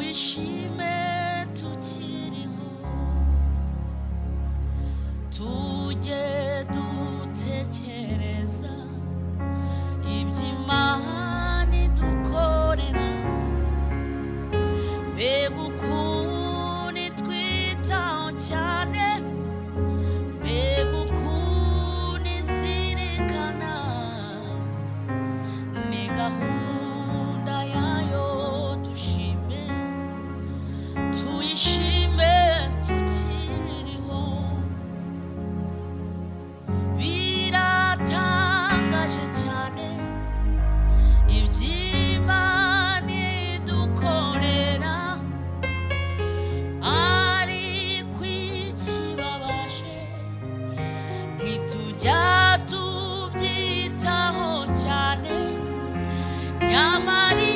tuyishime tukiriho, tujye dutekereza iby'Imana idukorera, mbega ukuntu itwitaho cyane, mbega ukuntu izirikana, ni gahunda yayo. Dushime tuyishime tukiriho, biratangaje cyane iby'Imana idukorera, ariko ikibabaje ntitujya tubyitaho cyane, nyamara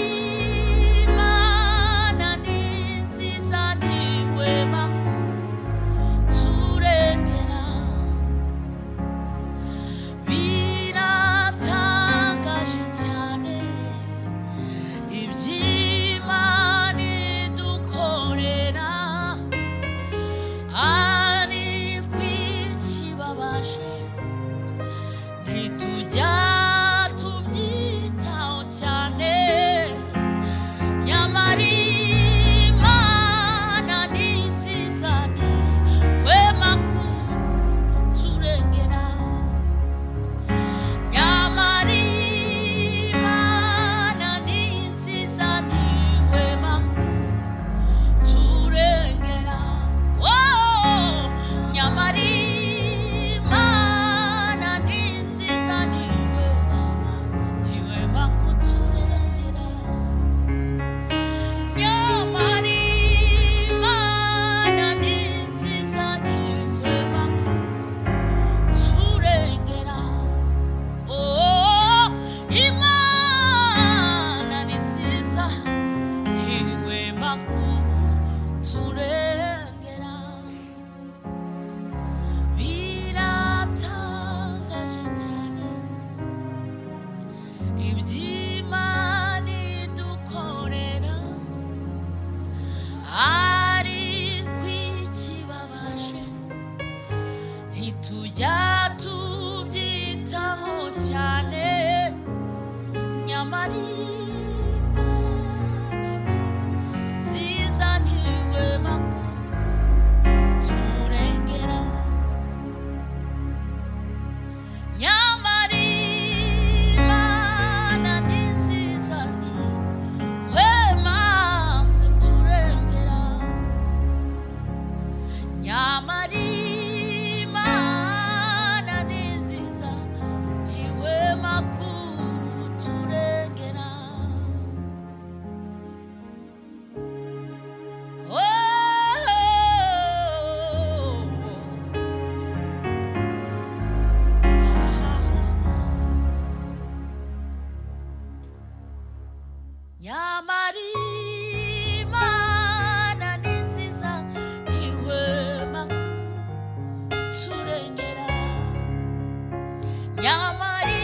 Imana ni nziza ntihwema kuturengera, biratangaje cyane iby'Imana idukorera, ariko ikibabaje ntitujya tubyitaho cyane, nyamara Imana ni nziza ntihwema kuturengera, nyamara Imana ni nziza ntihwema kuturengera, nyamara Imana ni nziza ntihwema kuturengera, nyamara Imana ni nziza ntihwema kuturengera, Imana ni nziza ntihwema kuturengera, biratangaje cyane iby'Imana idukorera, ariko ikibabaje ntitujya tubyitaho cyane, nyamara Imana ni nziza ntihwema kuturengera, nyamara Imana ni nziza ntihwema kuturengera, nyamara Imana ni nziza ntihwema kuturengera. Nyamara Imana ni nziza ntihwema kuturengera, nyamara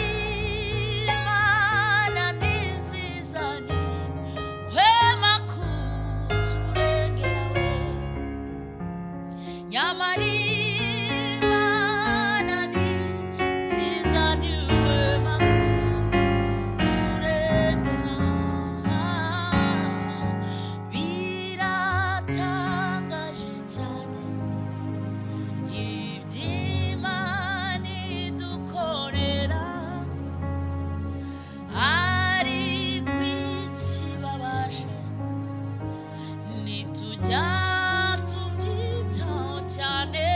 Imana ni nziza ntihwema kuturengera, nyamara Imana ni nziza ntihwema kuturengera, biratangaje cyane iby'Imana idukorera, ariko ikibabaje ntitujya tubyitaho cyane,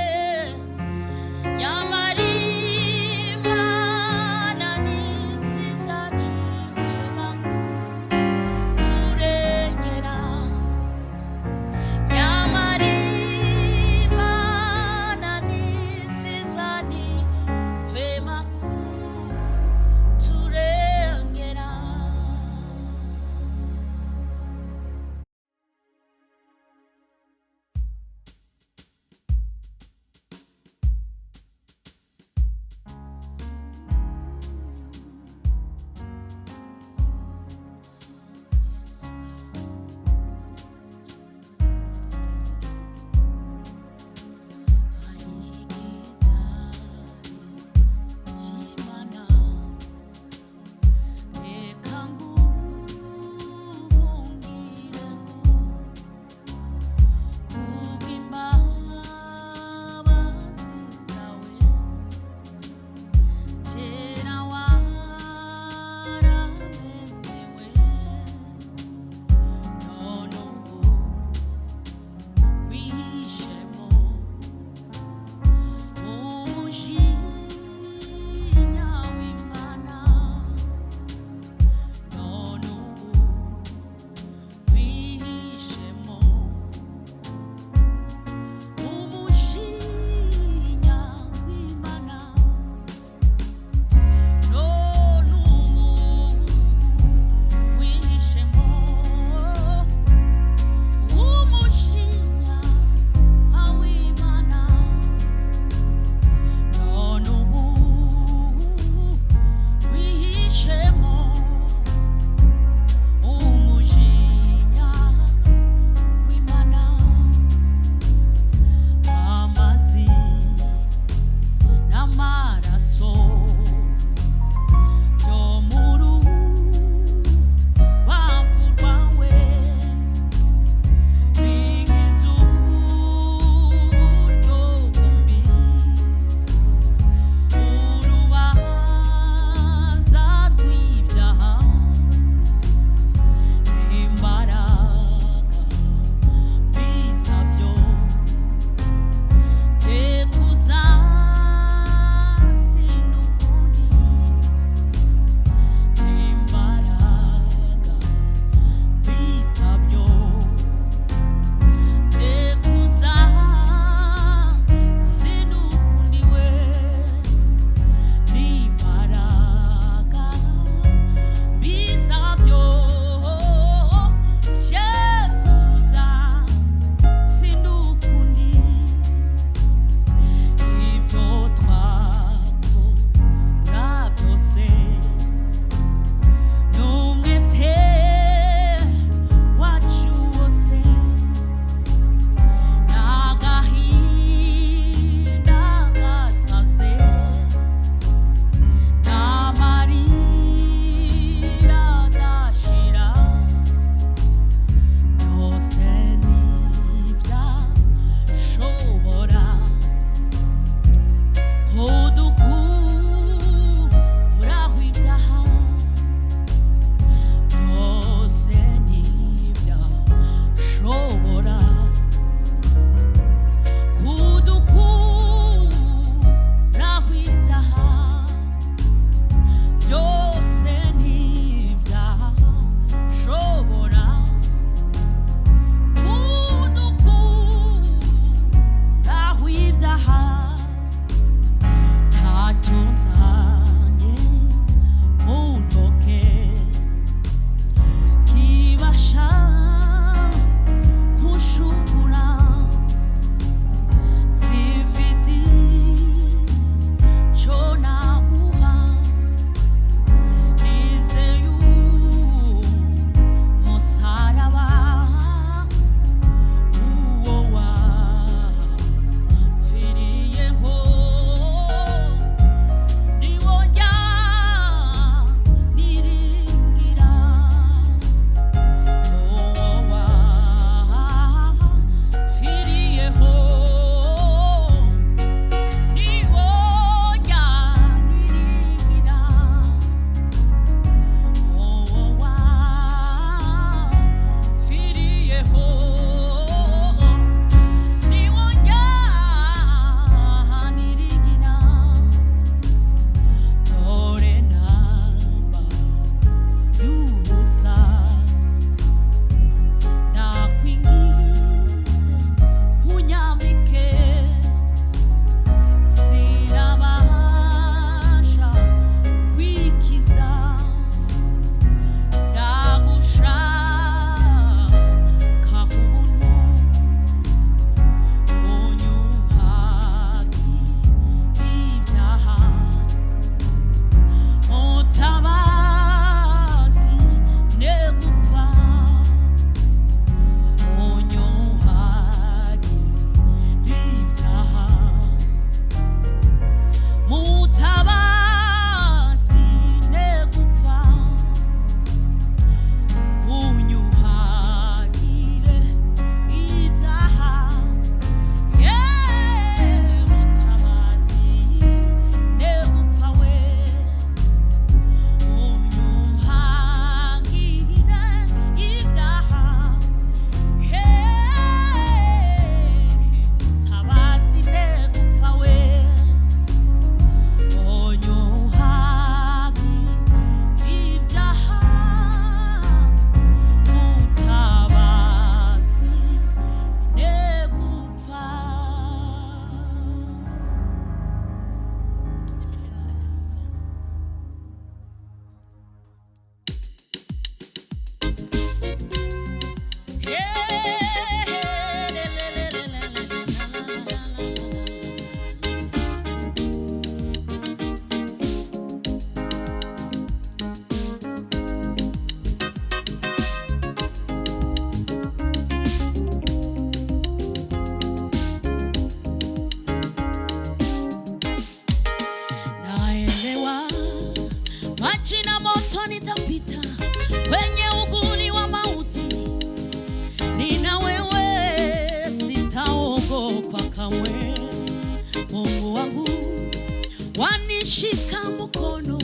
wanishika mkono,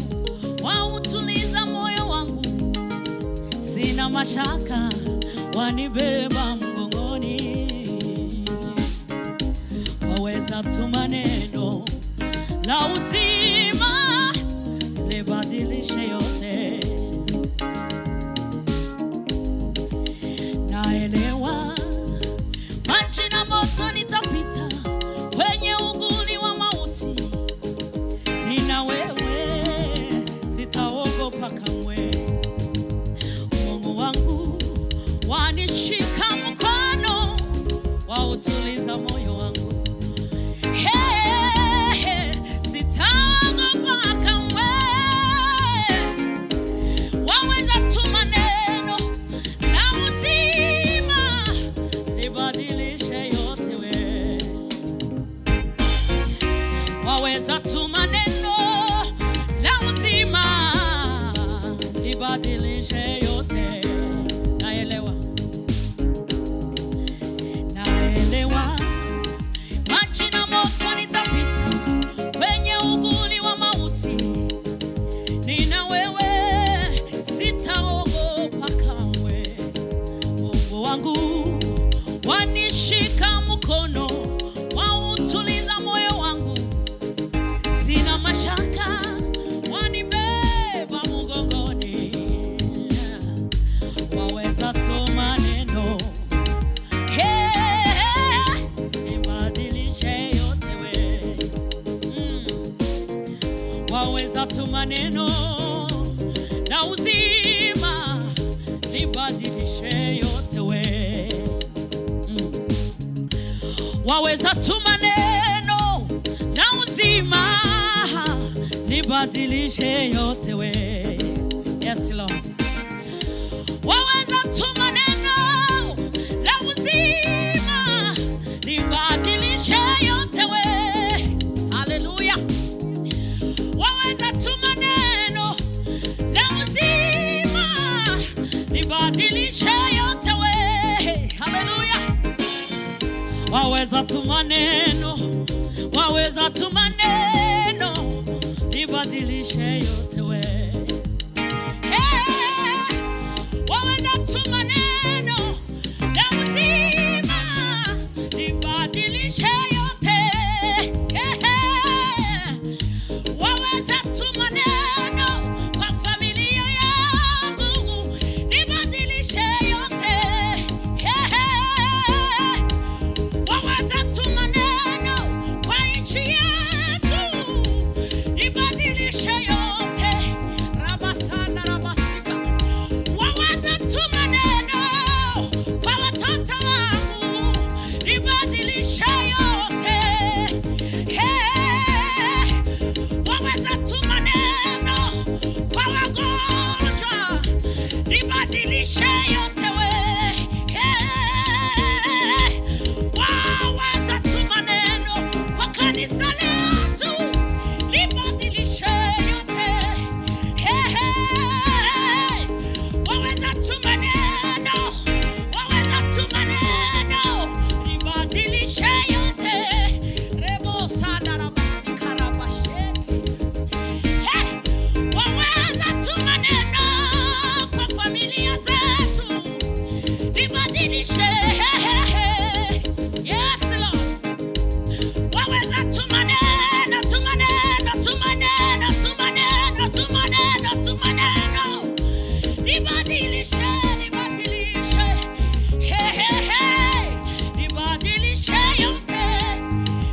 wautuliza moyo wangu, sina mashaka, wanibeba mgongoni. Waweza tuma neno la uzima libadilishe yote. Naelewa maji na moto nitapita, kwenye uguni wa mauti nina wewe, sitaogopa kamwe. Mungu wangu wanishika mkono, wautuliza moyo wangu. Sitaogopa kamwe. Waweza tuma neno la uzima libadilishe yote we. Waweza tuma neno la uzima libadilishe yote. Naelewa maji na moto nitapita, kwenye uguni wa mauti nina wewe, sitaogopa kamwe. Mungu wangu wanishika mkono, wautuliza moyo wangu, sina mashaka, wanibeba mgongoni. Waweza tuma neno libadilishe yote we. Waweza tuma neno la uzima libadilishe yote we. Waweza tuma neno la uzima libadilishe yote we. Yes Lord. Waweza tuma neno la uzima libadilishe yote we. Hallelujah. Waweza tuma neno la uzima libadilishe yote we. Hallelujah. Waweza tuma neno, waweza tuma neno libadilishe yote we. Waweza tuma neno la uzima libadilishe yote. Waweza tuma neno kwa familia yangu libadilishe yote. Waweza tuma neno kwa nchi yetu libadilishe yote. Rabasana rabasika. Waweza tuma neno kwa watoto wangu libadilishe yote. Waweza tuma neno kwa wagonjwa libadilishe yote we. Waweza tuma neno kwa kanisa letu libadilishe yote. Waweza tuma neno, waweza tuma neno libadilishe yote. Rebo sana rabasika rabasheki. Waweza tuma neno kwa familia zetu libadilishe. Yes Lord. Waweza tuma neno, tuma neno, tuma neno, tuma neno, tuma neno, tuma neno libadilishe, libadilishe. Libadilishe yote,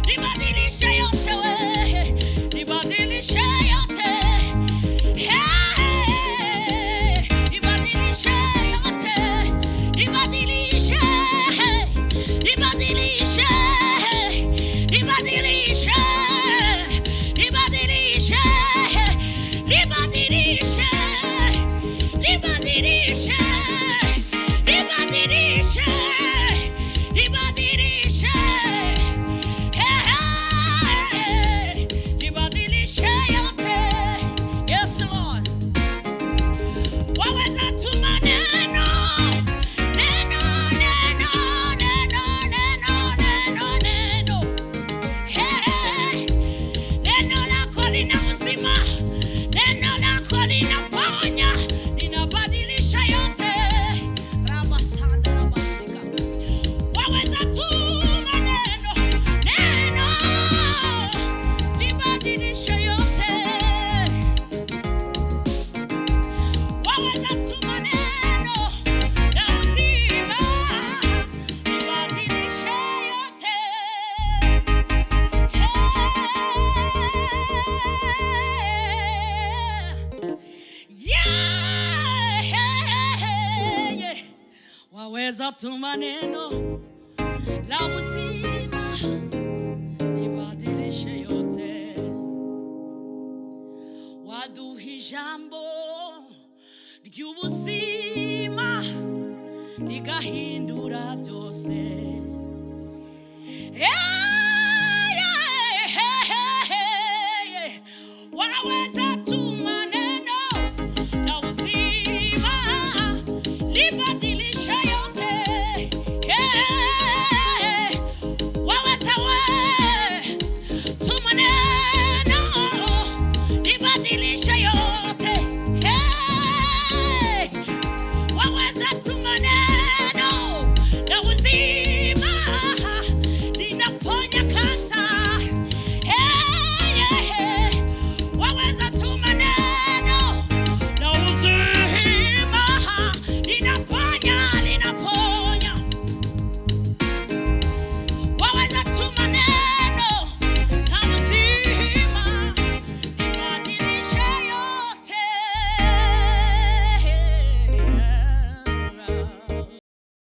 libadilishe yote we, libadilishe yote. Libadilishe yote, libadilishe, libadilishe, libadilishe, libadilishe, libadilishe, libadilishe, libadilishe, libadilishe. Libadilishe yote. Yes Lord. Waweza tuma neno, neno, neno, neno, neno, neno. tu maneno la uzima libadilishe yote. Waduha ijambo ry'ubuzima ligahindura byose. Waweza